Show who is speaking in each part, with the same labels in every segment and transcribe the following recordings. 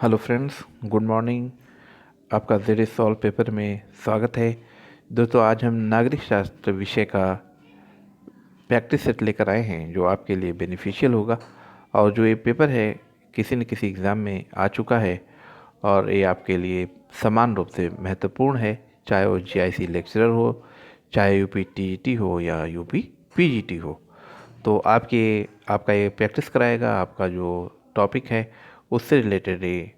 Speaker 1: Hello friends, good morning. आपका Z solve paper में स्वागत है। दोस्तों, आज हम नागरिक शास्त्र विषय का प्रैक्टिस सेट लेकर आए हैं जो आपके लिए बेनिफिशियल होगा। और जो ये पेपर है किसी न किसी एग्ज़ाम में आ चुका है और ये आपके लिए समान रूप से महत्वपूर्ण है, चाहे वो जीआईसी लेक्चरर हो, चाहे यूपी टीजीटी हो या यूपी पीजीटी हो। तो आपका ये प्रैक्टिस कराएगा। आपका जो टॉपिक है उससे रिलेटेड ये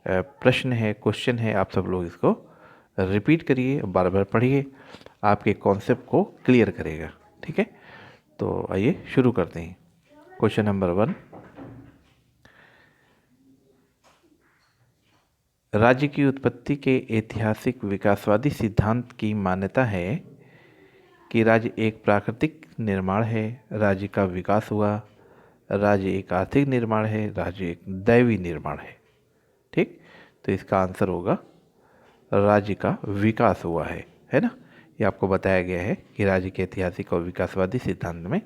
Speaker 1: प्रश्न है, क्वेश्चन है। आप सब लोग इसको रिपीट करिए, बार बार पढ़िए, आपके कॉन्सेप्ट को क्लियर करेगा। ठीक है, तो आइए शुरू करते हैं। क्वेश्चन नंबर 1, राज्य की उत्पत्ति के ऐतिहासिक विकासवादी सिद्धांत की मान्यता है कि राज्य एक प्राकृतिक निर्माण है, राज्य का विकास हुआ। राज्य एक आर्थिक निर्माण है, राज्य एक दैवी निर्माण है। ठीक, तो इसका आंसर होगा राज्य का विकास हुआ है ना। ये आपको बताया गया है कि राज्य के ऐतिहासिक और विकासवादी सिद्धांत में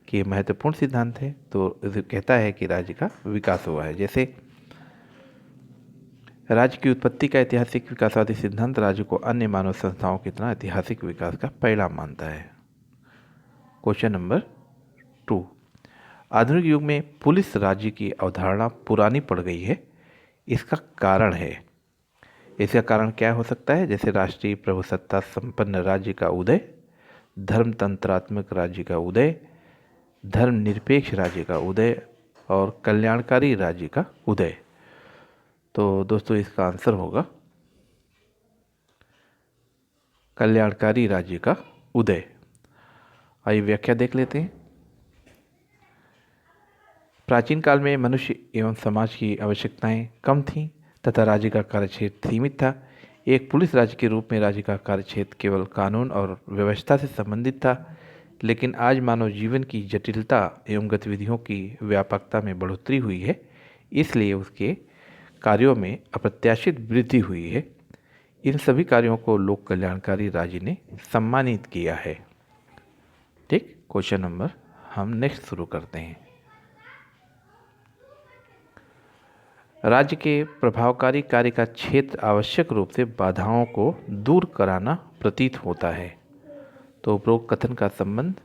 Speaker 1: कि महत्वपूर्ण सिद्धांत है, तो इसे कहता है कि राज्य का विकास हुआ है। जैसे राज्य की उत्पत्ति का ऐतिहासिक विकासवादी सिद्धांत राज्य को अन्य मानव संस्थाओं की तरह ऐतिहासिक विकास का परिणाम मानता है। क्वेश्चन नंबर 2, आधुनिक युग में पुलिस राज्य की अवधारणा पुरानी पड़ गई है, इसका कारण है। इसका कारण क्या हो सकता है? जैसे राष्ट्रीय प्रभुसत्ता संपन्न राज्य का उदय, धर्मतंत्रात्मक राज्य का उदय, धर्मनिरपेक्ष राज्य का उदय और कल्याणकारी राज्य का उदय। तो दोस्तों, इसका आंसर होगा कल्याणकारी राज्य का उदय। आइए व्याख्या देख लेते हैं। प्राचीन काल में मनुष्य एवं समाज की आवश्यकताएं कम थीं तथा राज्य का कार्यक्षेत्र सीमित था। एक पुलिस राज्य के रूप में राज्य का कार्यक्षेत्र केवल कानून और व्यवस्था से संबंधित था, लेकिन आज मानव जीवन की जटिलता एवं गतिविधियों की व्यापकता में बढ़ोतरी हुई है, इसलिए उसके कार्यों में अप्रत्याशित वृद्धि हुई है। इन सभी कार्यों को लोक कल्याणकारी राज्य ने सम्मानित किया है। ठीक, क्वेश्चन नंबर हम नेक्स्ट शुरू करते हैं। राज्य के प्रभावकारी कार्य का क्षेत्र आवश्यक रूप से बाधाओं को दूर कराना प्रतीत होता है। तो उपरोक्त कथन का संबंध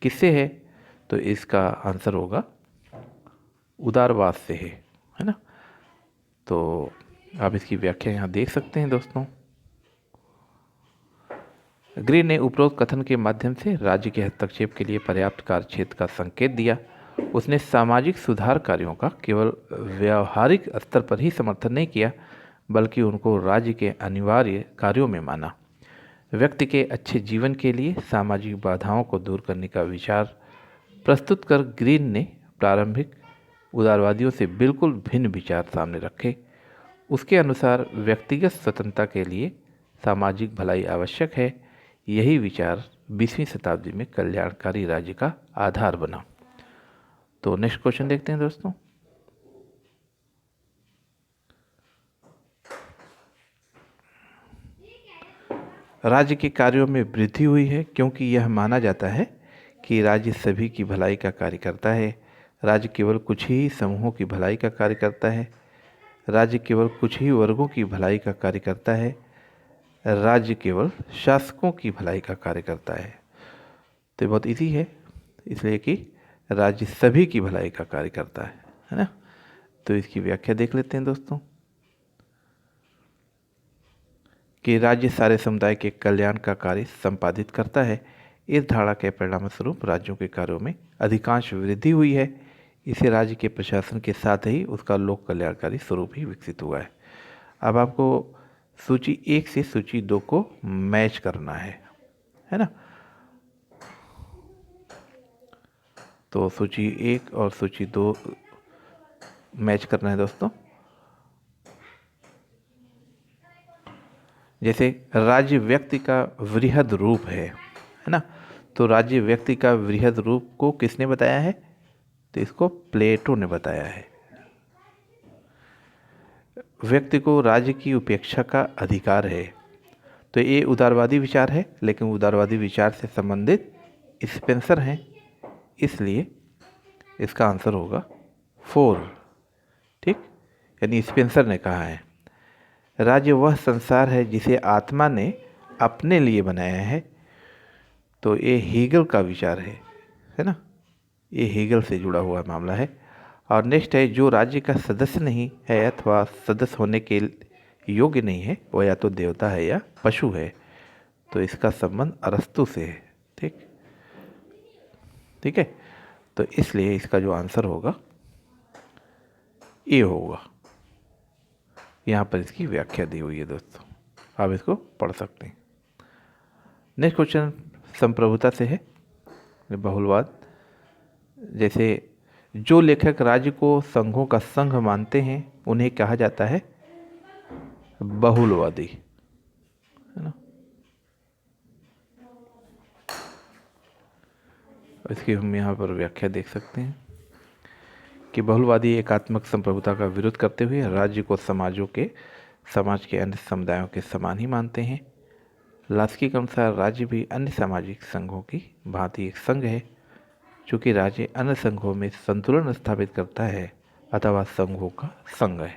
Speaker 1: किससे है? तो इसका आंसर होगा उदारवाद से है ना। तो आप इसकी व्याख्या यहाँ देख सकते हैं दोस्तों। ग्रीन ने उपरोक्त कथन के माध्यम से राज्य के हस्तक्षेप के लिए पर्याप्त कार्यक्षेत्र का संकेत दिया। उसने सामाजिक सुधार कार्यों का केवल व्यावहारिक स्तर पर ही समर्थन नहीं किया, बल्कि उनको राज्य के अनिवार्य कार्यों में माना। व्यक्ति के अच्छे जीवन के लिए सामाजिक बाधाओं को दूर करने का विचार प्रस्तुत कर ग्रीन ने प्रारंभिक उदारवादियों से बिल्कुल भिन्न विचार सामने रखे। उसके अनुसार व्यक्तिगत स्वतंत्रता के लिए सामाजिक भलाई आवश्यक है। यही विचार 20वीं शताब्दी में कल्याणकारी राज्य का आधार बना। तो नेक्स्ट क्वेश्चन देखते हैं दोस्तों। राज्य के कार्यों में वृद्धि हुई है क्योंकि यह माना जाता है कि राज्य सभी की भलाई का कार्य करता है। राज्य केवल कुछ ही समूहों की भलाई का कार्य करता है। राज्य केवल कुछ ही वर्गों की भलाई का कार्य करता है। राज्य केवल शासकों की भलाई का कार्य करता है। तो बहुत इजी है, इसलिए कि राज्य सभी की भलाई का कार्य करता है ना। तो इसकी व्याख्या देख लेते हैं दोस्तों कि राज्य सारे समुदाय के कल्याण का कार्य संपादित करता है। इस धारणा के परिणाम स्वरूप राज्यों के कार्यों में अधिकांश वृद्धि हुई है। इसे राज्य के प्रशासन के साथ ही उसका लोक कल्याणकारी स्वरूप ही विकसित हुआ है। अब आपको सूची 1 से सूची 2 को मैच करना है ना। तो सूची 1 और सूची 2 मैच करना है दोस्तों। जैसे राज्य व्यक्ति का वृहद रूप है ना। तो राज्य व्यक्ति का वृहद रूप को किसने बताया है? तो इसको प्लेटो ने बताया है। व्यक्ति को राज्य की उपेक्षा का अधिकार है। तो ये उदारवादी विचार है, लेकिन उदारवादी विचार से संबंधित स्पेंसर हैं, इसलिए इसका आंसर होगा 4। ठीक, यानी स्पेंसर ने कहा है, राज्य वह संसार है जिसे आत्मा ने अपने लिए बनाया है। तो ये हीगल का विचार है ना, ये हीगल से जुड़ा हुआ मामला है। और नेक्स्ट है, जो राज्य का सदस्य नहीं है अथवा सदस्य होने के योग्य नहीं है, वो या तो देवता है या पशु है। तो इसका संबंध अरस्तु से है। ठीक ठीक है, तो इसलिए इसका जो आंसर होगा ये होगा। यहाँ पर इसकी व्याख्या दी हुई है दोस्तों, आप इसको पढ़ सकते हैं। नेक्स्ट क्वेश्चन संप्रभुता से है, बहुलवाद। जैसे जो लेखक राज्य को संघों का संघ मानते हैं उन्हें कहा जाता है बहुलवादी, है ना। इसकी हम यहाँ पर व्याख्या देख सकते हैं कि बहुलवादी एकात्मक संप्रभुता का विरोध करते हुए राज्य को समाज के अन्य समुदायों के समान ही मानते हैं। लास्की के अनुसार राज्य भी अन्य सामाजिक संघों की भांति एक संघ है, चूँकि राज्य अन्य संघों में संतुलन स्थापित करता है अथवा संघों का संघ है।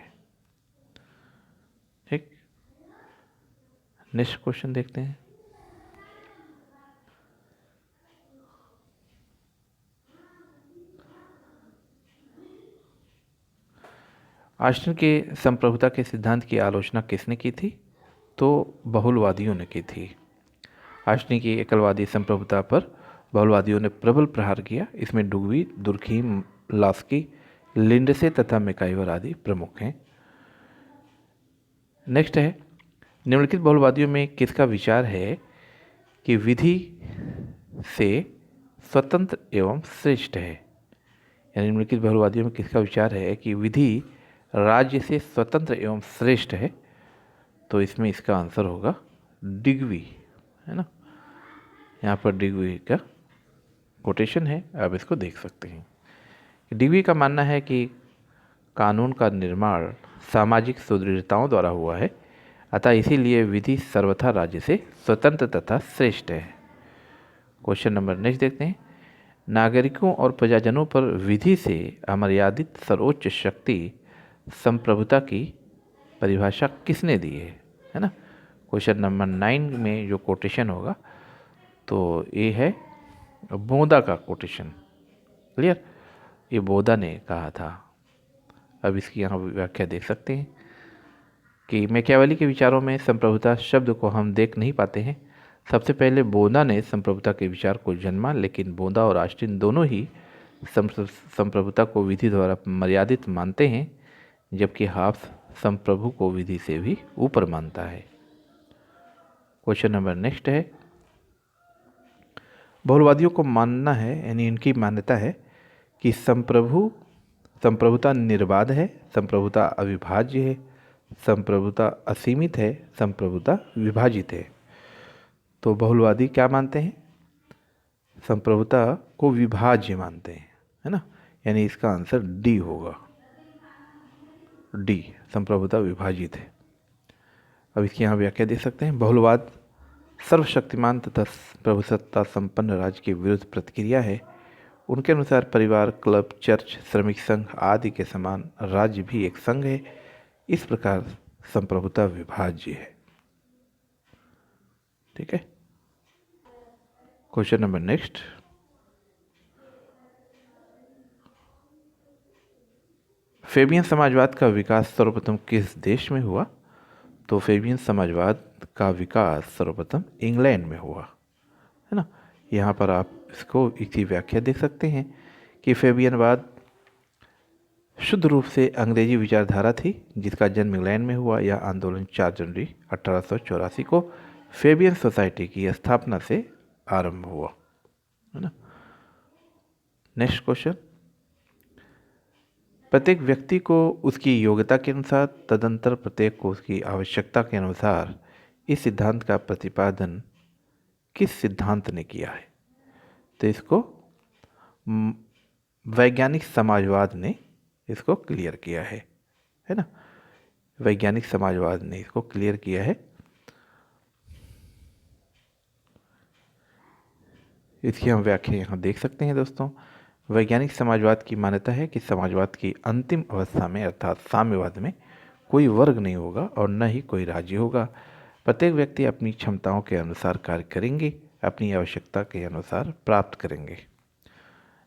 Speaker 1: ठीक, नेक्स्ट क्वेश्चन देखते हैं। ऑस्टिन के संप्रभुता के सिद्धांत की आलोचना किसने की थी? तो बहुलवादियों ने की थी। ऑस्टिन की एकलवादी संप्रभुता पर बहुलवादियों ने प्रबल प्रहार किया। इसमें डुगवी, दुर्खीम, लास्की, लिंडसे तथा मैकाइवर आदि प्रमुख हैं। नेक्स्ट है, निम्नलिखित बहुलवादियों में किसका विचार है कि विधि से स्वतंत्र एवं श्रेष्ठ है? यानी निम्नलिखित बहुलवादियों में किसका विचार है कि विधि राज्य से स्वतंत्र एवं श्रेष्ठ है? तो इसमें इसका आंसर होगा डिगवी, है ना। यहाँ पर डिगवी का कोटेशन है, आप इसको देख सकते हैं। डिगवी का मानना है कि कानून का निर्माण सामाजिक सुदृढ़ताओं द्वारा हुआ है, अतः इसीलिए विधि सर्वथा राज्य से स्वतंत्र तथा श्रेष्ठ है। क्वेश्चन नंबर नेक्स्ट देखते हैं। नागरिकों और प्रजाजनों पर विधि से अमर्यादित सर्वोच्च शक्ति संप्रभुता की परिभाषा किसने दी है ना। क्वेश्चन नंबर 9 में जो कोटेशन होगा तो ये है बोधा का कोटेशन। क्लियर, ये बोधा ने कहा था। अब इसकी यहाँ व्याख्या देख सकते हैं कि मैकियावेली के विचारों में संप्रभुता शब्द को हम देख नहीं पाते हैं। सबसे पहले बोधा ने संप्रभुता के विचार को जन्मा, लेकिन बोधा और ऑस्टिन दोनों ही संप्रभुता को विधि द्वारा मर्यादित मानते हैं, जबकि हाफ्स संप्रभु को विधि से भी ऊपर मानता है। क्वेश्चन नंबर नेक्स्ट है, बहुलवादियों को मानना है, यानी इनकी मान्यता है कि संप्रभुता निर्बाध है, संप्रभुता अविभाज्य है, संप्रभुता असीमित है, संप्रभुता विभाजित है। तो बहुलवादी क्या मानते हैं? संप्रभुता को विभाज्य मानते हैं, है ना। यानी इसका आंसर डी होगा, डी, संप्रभुता विभाजित है। अब इसकी यहाँ व्याख्या दे सकते हैं। बहुलवाद सर्वशक्तिमान तथा प्रभुसत्ता संपन्न राज्य के विरुद्ध प्रतिक्रिया है। उनके अनुसार परिवार, क्लब, चर्च, श्रमिक संघ आदि के समान राज्य भी एक संघ है। इस प्रकार संप्रभुता विभाज्य है। ठीक है, क्वेश्चन नंबर नेक्स्ट। फेबियन समाजवाद का विकास सर्वप्रथम किस देश में हुआ? तो फेबियन समाजवाद का विकास सर्वप्रथम इंग्लैंड में हुआ, है ना। यहाँ पर आप इसको इसकी व्याख्या देख सकते हैं कि फेबियनवाद शुद्ध रूप से अंग्रेजी विचारधारा थी, जिसका जन्म इंग्लैंड में हुआ। यह आंदोलन 4 जनवरी 1884 को फेबियन सोसाइटी की स्थापना से आरंभ हुआ, है ना। नेक्स्ट क्वेश्चन, प्रत्येक व्यक्ति को उसकी योग्यता के अनुसार, तदंतर प्रत्येक को उसकी आवश्यकता के अनुसार इस सिद्धांत का प्रतिपादन किस सिद्धांत ने किया है? तो इसको वैज्ञानिक समाजवाद ने इसको क्लियर किया है ना। वैज्ञानिक समाजवाद ने इसको क्लियर किया है। इसकी हम व्याख्या यहाँ देख सकते हैं दोस्तों। वैज्ञानिक समाजवाद की मान्यता है कि समाजवाद की अंतिम अवस्था में अर्थात साम्यवाद में कोई वर्ग नहीं होगा और न ही कोई राज्य होगा। प्रत्येक व्यक्ति अपनी क्षमताओं के अनुसार कार्य करेंगे, अपनी आवश्यकता के अनुसार प्राप्त करेंगे।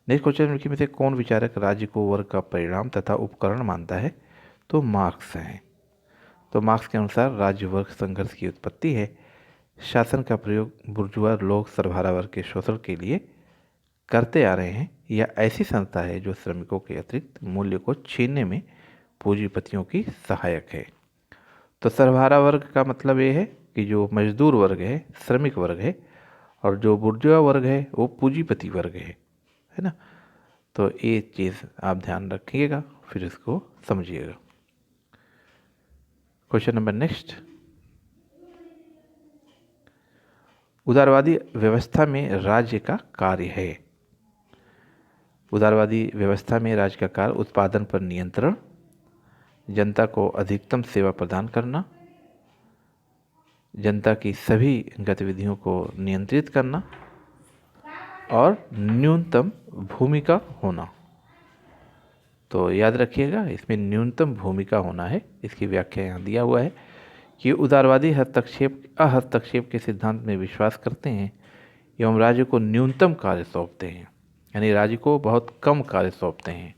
Speaker 1: नेक्स्ट क्वेश्चन निम्नलिखित में से कौन विचारक राज्य को वर्ग का परिणाम तथा उपकरण मानता है? तो मार्क्स हैं। तो मार्क्स के अनुसार राज्य वर्ग संघर्ष की उत्पत्ति है। शासन का प्रयोग बुर्जुआ लोग सर्वहारा वर्ग के शोषण के लिए करते आ रहे हैं। यह ऐसी संस्था है जो श्रमिकों के अतिरिक्त मूल्य को छीनने में पूंजीपतियों की सहायक है। तो सर्वहारा वर्ग का मतलब ये है कि जो मजदूर वर्ग है, श्रमिक वर्ग है, और जो बुर्जुआ वर्ग है वो पूंजीपति वर्ग है ना। तो ये चीज़ आप ध्यान रखिएगा, फिर इसको समझिएगा। क्वेश्चन नंबर नेक्स्ट, उदारवादी व्यवस्था में राज्य का कार्य है। उदारवादी व्यवस्था में राज्य का कार्य उत्पादन पर नियंत्रण, जनता को अधिकतम सेवा प्रदान करना, जनता की सभी गतिविधियों को नियंत्रित करना और न्यूनतम भूमिका होना। तो याद रखिएगा, इसमें न्यूनतम भूमिका होना है। इसकी व्याख्या यहाँ दिया हुआ है कि उदारवादी हस्तक्षेप के सिद्धांत में विश्वास करते हैं एवं राज्य को न्यूनतम कार्य सौंपते हैं, यानी राज्य को बहुत कम कार्य सौंपते हैं।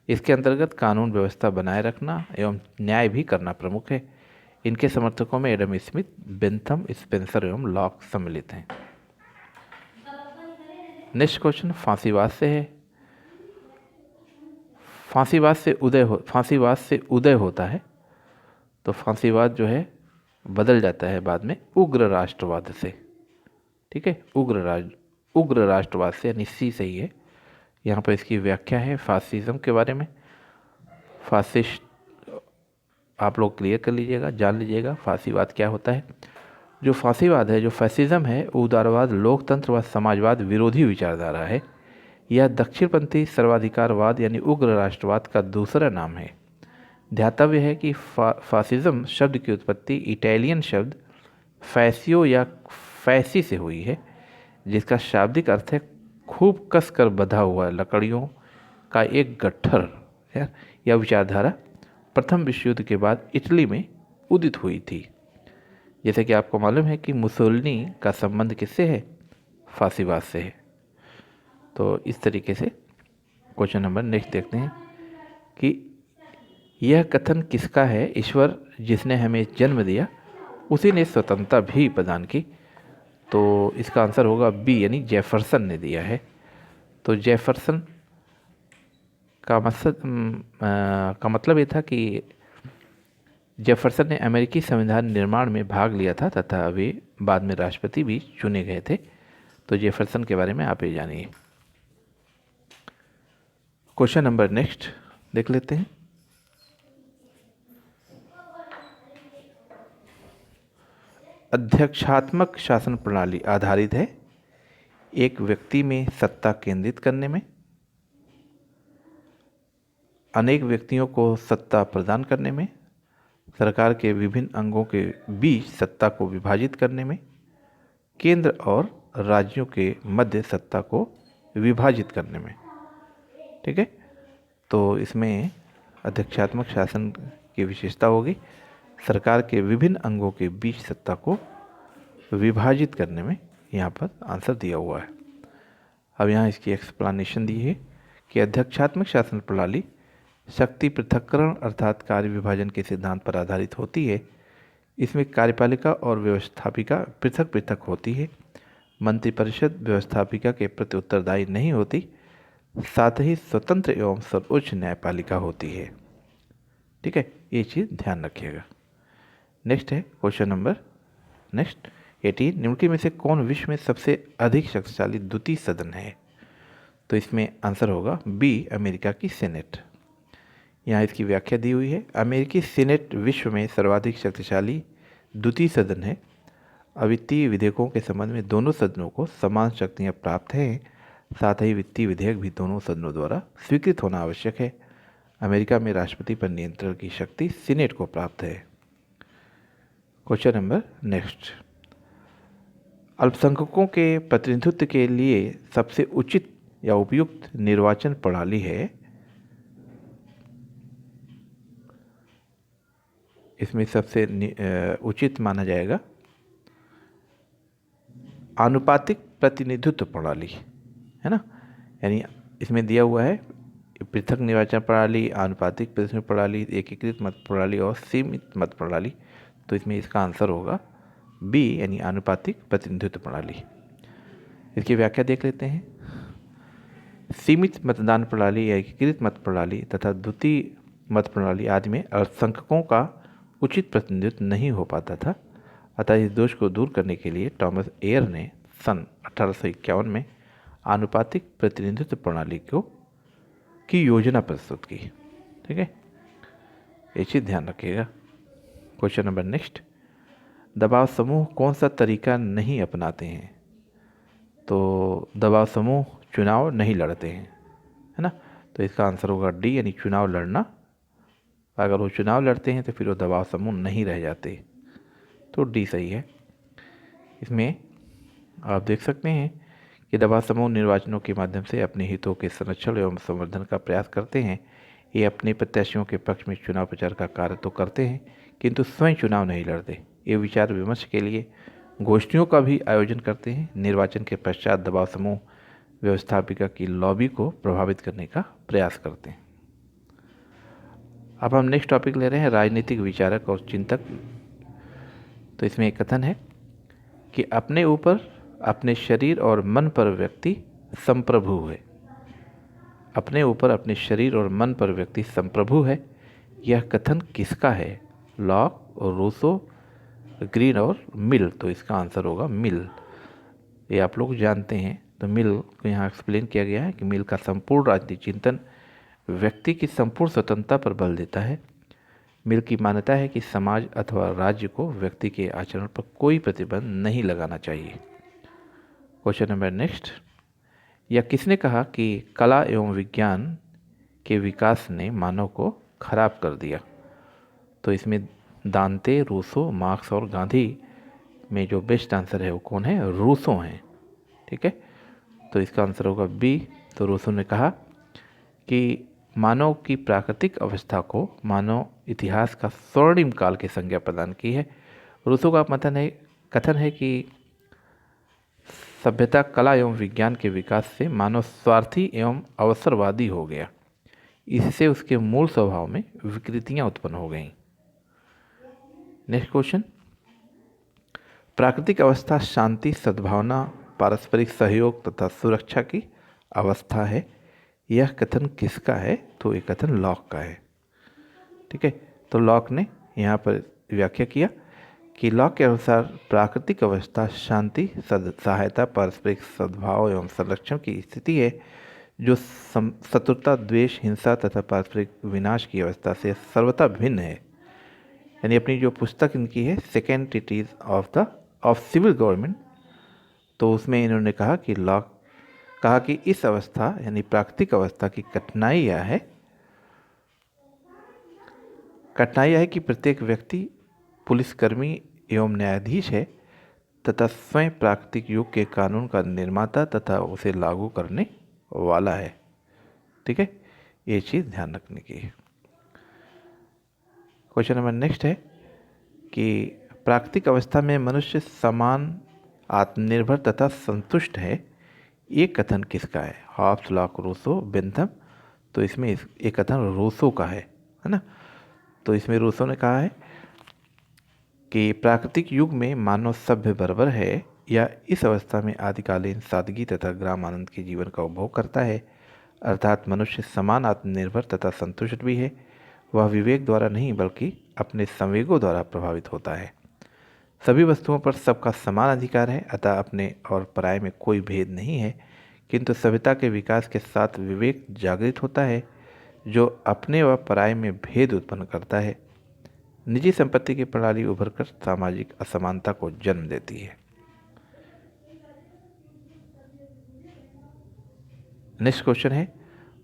Speaker 1: इसके अंतर्गत कानून व्यवस्था बनाए रखना एवं न्याय भी करना प्रमुख है। इनके समर्थकों में एडम स्मिथ, बेंथम, स्पेंसर एवं लॉक सम्मिलित हैं। नेक्स्ट क्वेश्चन फांसीवाद से है। फांसीवाद से उदय होता है। तो फांसीवाद जो है बदल जाता है बाद में उग्र राष्ट्रवाद से। ठीक है, उग्र राष्ट्रवाद से, यानी सी सही है। यहाँ पर इसकी व्याख्या है फासिज्म के बारे में। फासिस्ट आप लोग क्लियर कर लीजिएगा, जान लीजिएगा फांसीवाद क्या होता है। जो फांसीवाद है, जो फैसिज्म है, उदारवाद, लोकतंत्र व समाजवाद विरोधी विचारधारा है। यह दक्षिणपंथी सर्वाधिकारवाद यानी उग्र राष्ट्रवाद का दूसरा नाम है। ध्यातव्य है कि फासिज्म शब्द की उत्पत्ति इटालियन शब्द फैसियो या फैसी से हुई है, जिसका शाब्दिक अर्थ है खूब कसकर बंधा हुआ लकड़ियों का एक गट्ठर। यह विचारधारा प्रथम विश्व युद्ध के बाद इटली में उदित हुई थी। जैसे कि आपको मालूम है कि मुसोलिनी का संबंध किससे है? फांसीवाद से है। तो इस तरीके से क्वेश्चन नंबर नेक्स्ट देखते हैं कि यह कथन किसका है? ईश्वर जिसने हमें जन्म दिया उसी ने स्वतंत्रता भी प्रदान की। तो इसका आंसर होगा बी, यानी जेफरसन ने दिया है। तो जेफरसन का मतलब ये था कि जेफरसन ने अमेरिकी संविधान निर्माण में भाग लिया था तथा वे बाद में राष्ट्रपति भी चुने गए थे। तो जेफरसन के बारे में आप ये जानिए। क्वेश्चन नंबर नेक्स्ट देख लेते हैं। अध्यक्षात्मक शासन प्रणाली आधारित है एक व्यक्ति में सत्ता केंद्रित करने में, अनेक व्यक्तियों को सत्ता प्रदान करने में, सरकार के विभिन्न अंगों के बीच सत्ता को विभाजित करने में, केंद्र और राज्यों के मध्य सत्ता को विभाजित करने में। ठीक है, तो इसमें अध्यक्षात्मक शासन की विशेषता होगी सरकार के विभिन्न अंगों के बीच सत्ता को विभाजित करने में। यहाँ पर आंसर दिया हुआ है। अब यहाँ इसकी एक्सप्लेनेशन दी है कि अध्यक्षात्मक शासन प्रणाली शक्ति पृथक्करण अर्थात कार्य विभाजन के सिद्धांत पर आधारित होती है। इसमें कार्यपालिका और व्यवस्थापिका पृथक पृथक होती है। मंत्रिपरिषद व्यवस्थापिका के प्रति उत्तरदायी नहीं होती, साथ ही स्वतंत्र एवं सर्वोच्च न्यायपालिका होती है। ठीक है, ये चीज़ ध्यान रखिएगा। नेक्स्ट है क्वेश्चन नंबर नेक्स्ट 18, निम्नलिखित में से कौन विश्व में सबसे अधिक शक्तिशाली द्वितीय सदन है? तो इसमें आंसर होगा बी, अमेरिका की सीनेट। यहाँ इसकी व्याख्या दी हुई है। अमेरिकी सीनेट विश्व में सर्वाधिक शक्तिशाली द्वितीय सदन है। अवित्तीय विधेयकों के संबंध में दोनों सदनों को समान शक्तियाँ प्राप्त हैं, साथ ही वित्तीय विधेयक भी दोनों सदनों द्वारा स्वीकृत होना आवश्यक है। अमेरिका में राष्ट्रपति पर नियंत्रण की शक्ति सीनेट को प्राप्त है। क्वेश्चन नंबर नेक्स्ट, अल्पसंख्यकों के प्रतिनिधित्व के लिए सबसे उचित या उपयुक्त निर्वाचन प्रणाली है, इसमें सबसे उचित माना जाएगा आनुपातिक प्रतिनिधित्व प्रणाली, है ना। यानी इसमें दिया हुआ है पृथक निर्वाचन प्रणाली, आनुपातिक प्रतिनिधित्व प्रणाली, एकीकृत मत प्रणाली और सीमित मत प्रणाली। तो इसमें इसका आंसर होगा बी, यानी आनुपातिक प्रतिनिधित्व प्रणाली। इसकी व्याख्या देख लेते हैं। सीमित मतदान प्रणाली या एकीकृत मत प्रणाली तथा द्वितीय मत प्रणाली आदि में अल्पसंख्यकों का उचित प्रतिनिधित्व नहीं हो पाता था। अतः इस दोष को दूर करने के लिए थॉमस एयर ने सन 1851 में आनुपातिक प्रतिनिधित्व प्रणाली की योजना प्रस्तुत की। ठीक है, ये चीज़ ध्यान रखिएगा। क्वेश्चन नंबर नेक्स्ट, दबाव समूह कौन सा तरीका नहीं अपनाते हैं? तो दबाव समूह चुनाव नहीं लड़ते हैं, है ना। तो इसका आंसर होगा डी, यानी चुनाव लड़ना। अगर वो चुनाव लड़ते हैं तो फिर वो दबाव समूह नहीं रह जाते, तो डी सही है। इसमें आप देख सकते हैं कि दबाव समूह निर्वाचनों के माध्यम से अपने हितों के संरक्षण एवं संवर्धन का प्रयास करते हैं। ये अपने प्रत्याशियों के पक्ष में चुनाव प्रचार का कार्य तो करते हैं, किंतु स्वयं चुनाव नहीं लड़ते। ये विचार विमर्श के लिए गोष्ठियों का भी आयोजन करते हैं। निर्वाचन के पश्चात दबाव समूह व्यवस्थापिका की लॉबी को प्रभावित करने का प्रयास करते हैं। अब हम नेक्स्ट टॉपिक ले रहे हैं राजनीतिक विचारक और चिंतक। तो इसमें एक कथन है कि अपने ऊपर, अपने शरीर और मन पर व्यक्ति संप्रभु है। अपने ऊपर, अपने शरीर और मन पर व्यक्ति संप्रभु है। यह कथन किसका है? लॉक और रूसो, ग्रीन और मिल। तो इसका आंसर होगा मिल। ये आप लोग जानते हैं। तो मिल को यहाँ एक्सप्लेन किया गया है कि मिल का संपूर्ण राजनीतिक चिंतन व्यक्ति की संपूर्ण स्वतंत्रता पर बल देता है। मिल की मान्यता है कि समाज अथवा राज्य को व्यक्ति के आचरण पर कोई प्रतिबंध नहीं लगाना चाहिए। क्वेश्चन नंबर नेक्स्ट, यह किसने कहा कि कला एवं विज्ञान के विकास ने मानव को खराब कर दिया? तो इसमें दांते, रूसो, मार्क्स और गांधी में जो बेस्ट आंसर है वो कौन है? रूसो हैं। ठीक है, तो इसका आंसर होगा बी। तो रूसो ने कहा कि मानव की प्राकृतिक अवस्था को मानव इतिहास का स्वर्णिम काल की संज्ञा प्रदान की है। रूसो का कथन है कि सभ्यता, कला एवं विज्ञान के विकास से मानव स्वार्थी एवं अवसरवादी हो गया। इससे उसके मूल स्वभाव में विकृतियां उत्पन्न हो गईं। नेक्स्ट क्वेश्चन, प्राकृतिक अवस्था शांति, सद्भावना, पारस्परिक सहयोग तथा सुरक्षा की अवस्था है। यह कथन किसका है? तो ये कथन लॉक का है। ठीक है, तो लॉक ने यहाँ पर व्याख्या किया कि लॉक के अनुसार प्राकृतिक अवस्था शांति, सहायता, पारस्परिक सद्भाव एवं संरक्षण की स्थिति है, जो शत्रुता, द्वेष, हिंसा तथा पारस्परिक विनाश की अवस्था से सर्वथा भिन्न है। यानी अपनी जो पुस्तक इनकी है second treatise of civil government, तो उसमें इन्होंने कहा कि लॉक कहा कि इस अवस्था यानी प्राकृतिक अवस्था की कठिनाई यह है कि प्रत्येक व्यक्ति पुलिसकर्मी एवं न्यायाधीश है तथा स्वयं प्राकृतिक युग के कानून का निर्माता तथा उसे लागू करने वाला है। ठीक है, ये चीज़ ध्यान रखने की है। क्वेश्चन नंबर नेक्स्ट है कि प्राकृतिक अवस्था में मनुष्य समान, आत्मनिर्भर तथा संतुष्ट है। ये कथन किसका है? Hobbes, Locke, Rousseau, Bentham. तो इसमें एक कथन रूसो का है ना। तो इसमें रूसो ने कहा है कि प्राकृतिक युग में मानव सभ्य बर्बर है या इस अवस्था में आदिकालीन सादगी तथा ग्राम आनंद के जीवन का उपभोग करता है। अर्थात मनुष्य समान, आत्मनिर्भर तथा संतुष्ट भी है। वह विवेक द्वारा नहीं बल्कि अपने संवेगों द्वारा प्रभावित होता है। सभी वस्तुओं पर सबका समान अधिकार है, अतः अपने और पराये में कोई भेद नहीं है। किंतु सभ्यता के विकास के साथ विवेक जागृत होता है, जो अपने व पराये में भेद उत्पन्न करता है। निजी संपत्ति की प्रणाली उभरकर सामाजिक असमानता को जन्म देती है। नेक्स्ट क्वेश्चन है,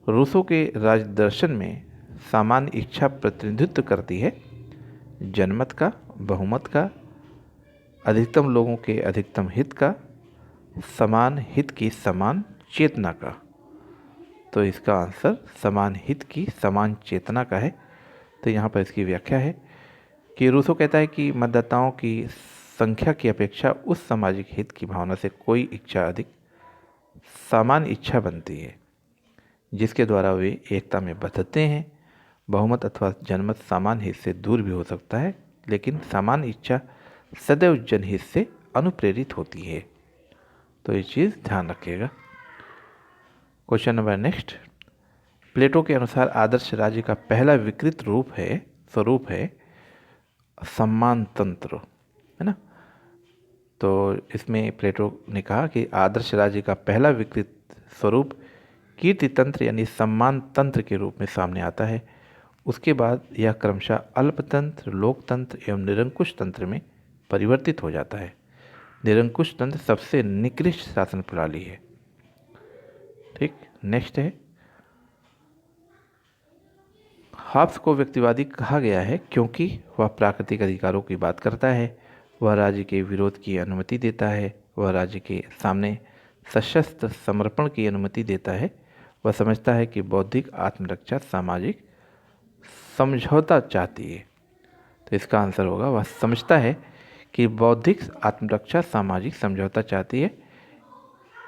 Speaker 1: रूसो के राजदर्शन में सामान्य इच्छा प्रतिनिधित्व करती है जनमत का, बहुमत का, अधिकतम लोगों के अधिकतम हित का, समान हित की समान चेतना का। तो इसका आंसर समान हित की समान चेतना का है। तो यहाँ पर इसकी व्याख्या है कि रूसो कहता है कि मतदाताओं की संख्या की अपेक्षा उस सामाजिक हित की भावना से कोई इच्छा अधिक सामान्य इच्छा बनती है जिसके द्वारा वे एकता में बंधते हैं। बहुमत अथवा जनमत सामान्य हित से दूर भी हो सकता है, लेकिन सामान्य इच्छा सदैव जनहित से अनुप्रेरित होती है। तो ये चीज़ ध्यान रखिएगा। क्वेश्चन नंबर नेक्स्ट, प्लेटो के अनुसार आदर्श राज्य का पहला विकृत स्वरूप है सम्मान तंत्र, है ना। तो इसमें प्लेटो ने कहा कि आदर्श राज्य का पहला विकृत स्वरूप कीर्ति तंत्र यानी सम्मान तंत्र के रूप में सामने आता है। उसके बाद यह क्रमशः अल्पतंत्र, लोकतंत्र एवं निरंकुश तंत्र में परिवर्तित हो जाता है। निरंकुश तंत्र सबसे निकृष्ट शासन प्रणाली है। ठीक, नेक्स्ट है, हॉब्स को व्यक्तिवादी कहा गया है क्योंकि वह प्राकृतिक अधिकारों की बात करता है, वह राज्य के विरोध की अनुमति देता है, वह राज्य के सामने सशस्त्र समर्पण की अनुमति देता है, वह समझता है कि बौद्धिक आत्मरक्षा सामाजिक समझौता चाहती है। तो इसका आंसर होगा वह समझता है कि बौद्धिक आत्मरक्षा सामाजिक समझौता चाहती है।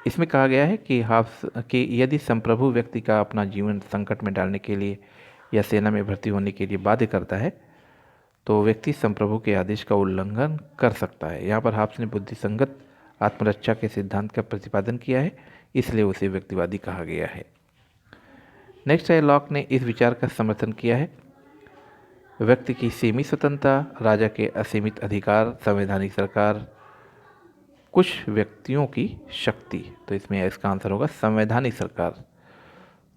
Speaker 1: इसमें कहा गया है कि हॉब्स कि यदि संप्रभु व्यक्ति का अपना जीवन संकट में डालने के लिए या सेना में भर्ती होने के लिए बाध्य करता है तो व्यक्ति संप्रभु के आदेश का उल्लंघन कर सकता है। यहाँ पर हॉब्स ने बुद्धिसंगत आत्मरक्षा के सिद्धांत का प्रतिपादन किया है, इसलिए उसे व्यक्तिवादी कहा गया है। नेक्स्ट है, लॉक ने इस विचार का समर्थन किया है, व्यक्ति की सीमित स्वतंत्रता, राजा के असीमित अधिकार, संवैधानिक सरकार, कुछ व्यक्तियों की शक्ति। तो इसमें इसका आंसर होगा संवैधानिक सरकार।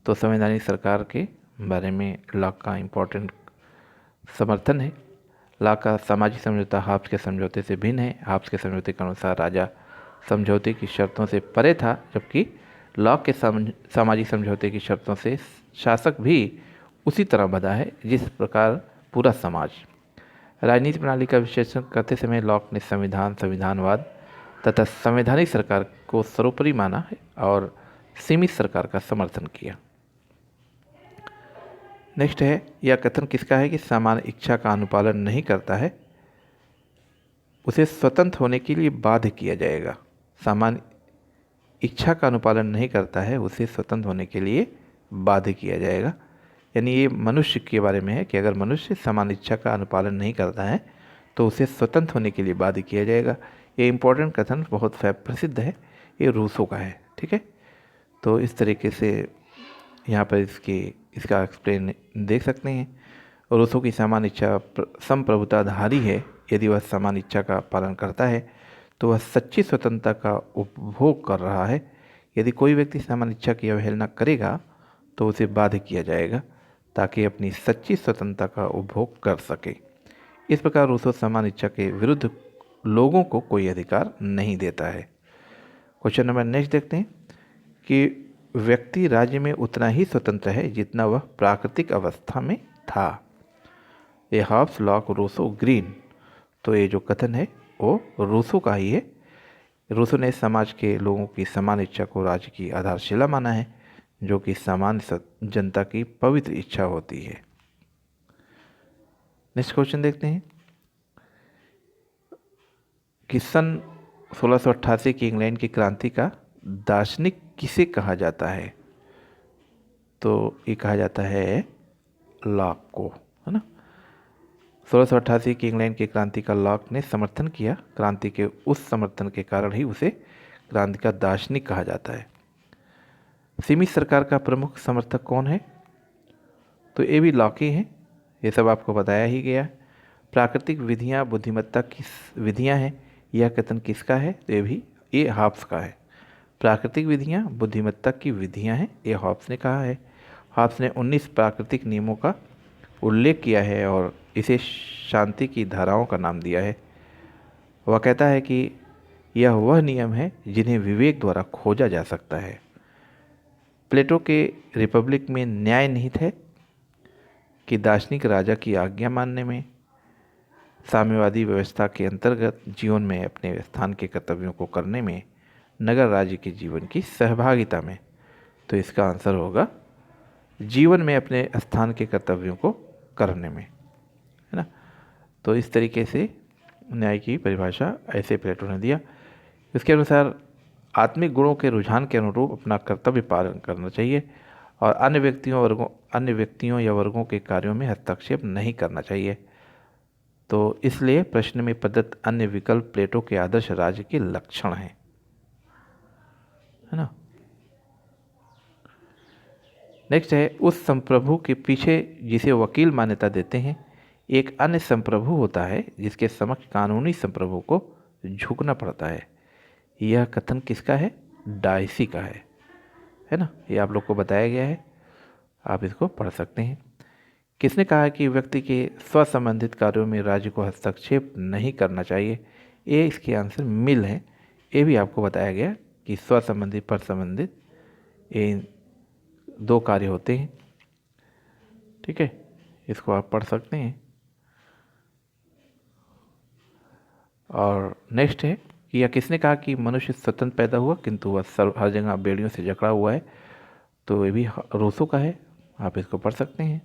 Speaker 1: तो संवैधानिक सरकार के बारे में लॉक का इम्पोर्टेंट समर्थन है। लॉक का सामाजिक समझौता हॉब्स के समझौते से भिन्न है। हॉब्स के समझौते के अनुसार राजा समझौते की शर्तों से परे था, जबकि लॉक के सामाजिक समझौते की शर्तों से शासक भी उसी तरह बंधा है जिस प्रकार पूरा समाज। राजनीति प्रणाली का विश्लेषण करते समय लॉक ने संविधानवाद तथा संवैधानिक सरकार को सर्वोपरि माना है और सीमित सरकार का समर्थन किया। नेक्स्ट है, यह कथन किसका है कि सामान्य इच्छा का अनुपालन नहीं करता है, उसे स्वतंत्र होने के लिए बाध्य किया जाएगा। सामान्य इच्छा का अनुपालन नहीं करता है, उसे स्वतंत्र होने के लिए बाध्य किया जाएगा। यानी ये मनुष्य के बारे में है कि अगर मनुष्य सामान्य इच्छा का अनुपालन नहीं करता है तो उसे स्वतंत्र होने के लिए बाध्य किया जाएगा। ये इम्पोर्टेंट कथन बहुत प्रसिद्ध है, ये रूसो का है। ठीक है, तो इस तरीके से यहाँ पर इसका एक्सप्लेन देख सकते हैं। रूसो की सामान्य इच्छा संप्रभुताधारी है। यदि वह सामान्य इच्छा का पालन करता है तो वह सच्ची स्वतंत्रता का उपभोग कर रहा है। यदि कोई व्यक्ति सामान्य इच्छा की अवहेलना करेगा तो उसे बाध्य किया जाएगा ताकि अपनी सच्ची स्वतंत्रता का उपभोग कर सके। इस प्रकार रूसो सामान्य इच्छा के विरुद्ध लोगों को कोई अधिकार नहीं देता है। क्वेश्चन नंबर नेक्स्ट देखते हैं कि व्यक्ति राज्य में उतना ही स्वतंत्र है जितना वह प्राकृतिक अवस्था में था। ये हॉब्स, लॉक, रूसो, ग्रीन। तो ये जो कथन है वो रूसो का ही है। रूसो ने समाज के लोगों की समान इच्छा को राज्य की आधारशिला माना है, जो कि सामान्य जनता की पवित्र इच्छा होती है। नेक्स्ट क्वेश्चन देखते हैं कि सन 1688 की इंग्लैंड की क्रांति का दार्शनिक किसे कहा जाता है। तो ये कहा जाता है लॉक को, है ना। 1688 की इंग्लैंड की क्रांति का लॉक ने समर्थन किया। क्रांति के उस समर्थन के कारण ही उसे क्रांति का दार्शनिक कहा जाता है। सीमित सरकार का प्रमुख समर्थक कौन है, तो ये भी लॉक ही है। ये सब आपको बताया ही गया। प्राकृतिक विधियाँ बुद्धिमत्ता की विधियाँ हैं, यह कथन किसका है, तो ये हॉब्स का है। प्राकृतिक विधियाँ बुद्धिमत्ता की विधियाँ हैं, ये हॉब्स ने कहा है। हॉब्स ने 19 प्राकृतिक नियमों का उल्लेख किया है और इसे शांति की धाराओं का नाम दिया है। वह कहता है कि यह वह नियम है जिन्हें विवेक द्वारा खोजा जा सकता है। प्लेटो के रिपब्लिक में न्याय निहित है कि दार्शनिक राजा की आज्ञा मानने में, साम्यवादी व्यवस्था के अंतर्गत जीवन में अपने स्थान के कर्तव्यों को करने में, नगर राज्य के जीवन की सहभागिता में। तो इसका आंसर होगा जीवन में अपने स्थान के कर्तव्यों को करने में, है ना। तो इस तरीके से न्याय की परिभाषा ऐसे प्लेटो ने दिया। इसके अनुसार आत्मिक गुणों के रुझान के अनुरूप अपना कर्तव्य पालन करना चाहिए और अन्य व्यक्तियों या वर्गों के कार्यों में हस्तक्षेप नहीं करना चाहिए। तो इसलिए प्रश्न में प्रदत्त अन्य विकल्प प्लेटो के आदर्श राज्य के लक्षण हैं, है ना। नेक्स्ट है, उस संप्रभु के पीछे जिसे वकील मान्यता देते हैं एक अन्य संप्रभु होता है जिसके समक्ष कानूनी संप्रभु को झुकना पड़ता है। यह कथन किसका है? डायसी का है ना। ये आप लोग को बताया गया है, आप इसको पढ़ सकते हैं। किसने कहा कि व्यक्ति के स्वसंबंधित कार्यों में राज्य को हस्तक्षेप नहीं करना चाहिए? ये इसके आंसर मिल है। ये भी आपको बताया गया कि स्वसंबंधित पर संबंधित ये दो कार्य होते हैं, ठीक है। इसको आप पढ़ सकते हैं। और नेक्स्ट है कि यह किसने कहा कि मनुष्य स्वतंत्र पैदा हुआ किंतु वह हर जगह बेड़ियों से जकड़ा हुआ है? तो ये भी रूसो का है, आप इसको पढ़ सकते हैं।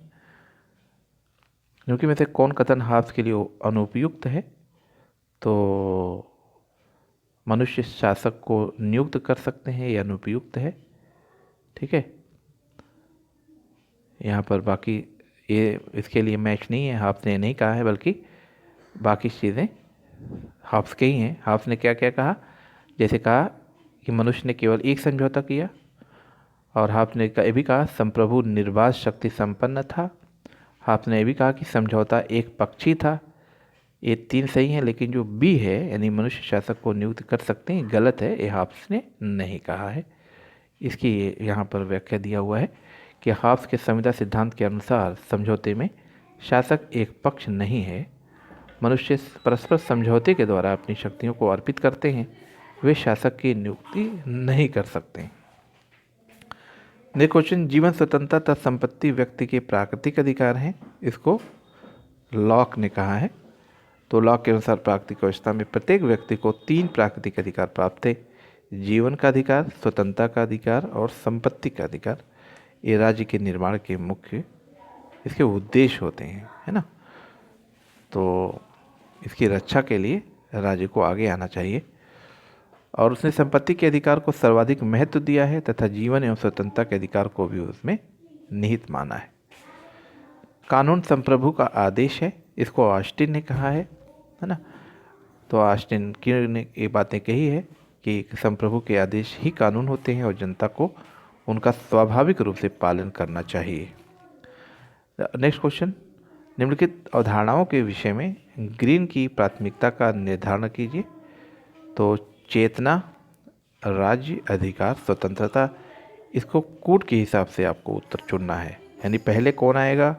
Speaker 1: क्योंकि में से कौन कथन हाब्स के लिए अनुपयुक्त है? तो मनुष्य शासक को नियुक्त कर सकते हैं, यह अनुपयुक्त है, ठीक है। यहाँ पर बाकी ये इसके लिए मैच नहीं है, हाब्स ने नहीं कहा है, बल्कि बाकी चीज़ें हाब्स के ही हैं। हाब्स ने क्या क्या कहा? जैसे कहा कि मनुष्य ने केवल एक समझौता किया, और हाब्स ने ये भी कहा संप्रभु निर्वाध शक्ति संपन्न था। हाब्स ने ये भी कहा कि समझौता एक पक्षी था। ये तीन सही हैं, लेकिन जो बी है यानी मनुष्य शासक को नियुक्त कर सकते हैं, गलत है, ये हाब्स ने नहीं कहा है। इसकी यहाँ पर व्याख्या दिया हुआ है कि हाब्स के संविदा सिद्धांत के अनुसार समझौते में शासक एक पक्ष नहीं है। मनुष्य परस्पर समझौते के द्वारा अपनी शक्तियों को अर्पित करते हैं, वे शासक की नियुक्ति नहीं कर सकते। नेक्स्ट क्वेश्चन, जीवन स्वतंत्रता तथा संपत्ति व्यक्ति के प्राकृतिक अधिकार हैं, इसको लॉक ने कहा है। तो लॉक के अनुसार प्राकृतिक व्यवस्था में प्रत्येक व्यक्ति को 3 प्राकृतिक अधिकार प्राप्त है: जीवन का अधिकार, स्वतंत्रता का अधिकार और संपत्ति का अधिकार। ये राज्य के निर्माण के मुख्य इसके उद्देश्य होते हैं, है ना। तो इसकी रक्षा के लिए राज्य को आगे आना चाहिए। और उसने संपत्ति के अधिकार को सर्वाधिक महत्व दिया है तथा जीवन एवं स्वतंत्रता के अधिकार को भी उसमें निहित माना है। कानून संप्रभु का आदेश है, इसको ऑस्टिन ने कहा है ना। तो ऑस्टिन की ने ये बातें कही है कि संप्रभु के आदेश ही कानून होते हैं और जनता को उनका स्वाभाविक रूप से पालन करना चाहिए। नेक्स्ट क्वेश्चन, निम्नलिखित अवधारणाओं के विषय में ग्रीन की प्राथमिकता का निर्धारण कीजिए। तो चेतना, राज्य, अधिकार, स्वतंत्रता, इसको कूट के हिसाब से आपको उत्तर चुनना है। यानी पहले कौन आएगा,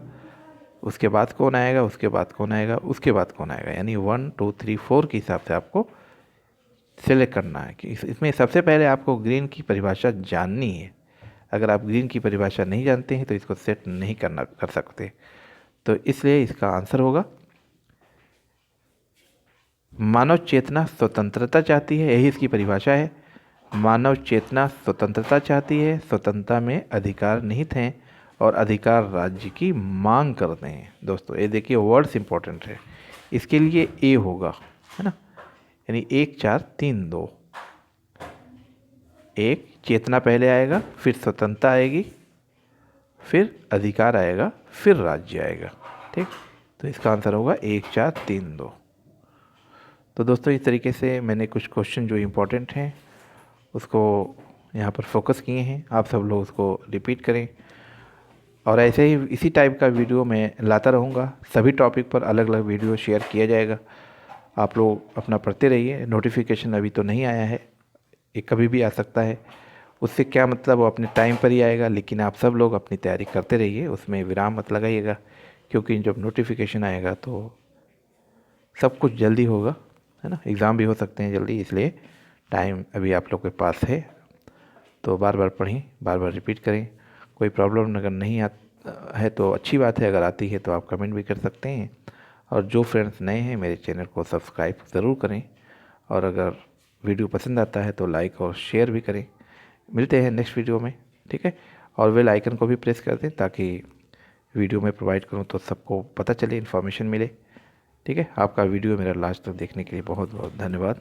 Speaker 1: उसके बाद कौन आएगा, उसके बाद कौन आएगा, उसके बाद कौन आएगा, यानी 1 2 3 4 के हिसाब से आपको सिलेक्ट करना है कि इसमें सबसे पहले आपको ग्रीन की परिभाषा जाननी है। अगर आप ग्रीन की परिभाषा नहीं जानते हैं तो इसको सेट नहीं कर सकते। तो इसलिए इसका आंसर होगा मानव चेतना स्वतंत्रता चाहती है, यही इसकी परिभाषा है। मानव चेतना स्वतंत्रता चाहती है, स्वतंत्रता में अधिकार निहित हैं और अधिकार राज्य की मांग करते हैं। दोस्तों ये देखिए वर्ड्स इंपॉर्टेंट है, इसके लिए ए होगा, है ना। यानी 1 4 3 2, एक चेतना पहले आएगा, फिर स्वतंत्रता आएगी, फिर अधिकार आएगा, फिर राज्य आएगा, ठीक। तो इसका आंसर होगा 1 4 3 2। तो दोस्तों इस तरीके से मैंने कुछ क्वेश्चन जो इम्पोर्टेंट हैं उसको यहाँ पर फोकस किए हैं। आप सब लोग उसको रिपीट करें और ऐसे ही इसी टाइप का वीडियो मैं लाता रहूँगा। सभी टॉपिक पर अलग अलग वीडियो शेयर किया जाएगा। आप लोग अपना पढ़ते रहिए। नोटिफिकेशन अभी तो नहीं आया है, ये कभी भी आ सकता है। उससे क्या मतलब, वो अपने टाइम पर ही आएगा, लेकिन आप सब लोग अपनी तैयारी करते रहिए, उसमें विराम मत लगाइएगा, क्योंकि जब नोटिफिकेशन आएगा तो सब कुछ जल्दी होगा, है ना। एग्ज़ाम भी हो सकते हैं जल्दी, इसलिए टाइम अभी आप लोग के पास है। तो बार बार पढ़ें, बार बार रिपीट करें। कोई प्रॉब्लम अगर नहीं है तो अच्छी बात है, अगर आती है तो आप कमेंट भी कर सकते हैं। और जो फ्रेंड्स नए हैं मेरे चैनल को सब्सक्राइब ज़रूर करें, और अगर वीडियो पसंद आता है तो लाइक और शेयर भी करें। मिलते हैं नेक्स्ट वीडियो में, ठीक है। और बेल आइकन को भी प्रेस कर दें ताकि वीडियो में प्रोवाइड करूं तो सबको पता चले, इन्फॉर्मेशन मिले। ठीक है, आपका वीडियो मेरा लास्ट तक देखने के लिए बहुत बहुत धन्यवाद।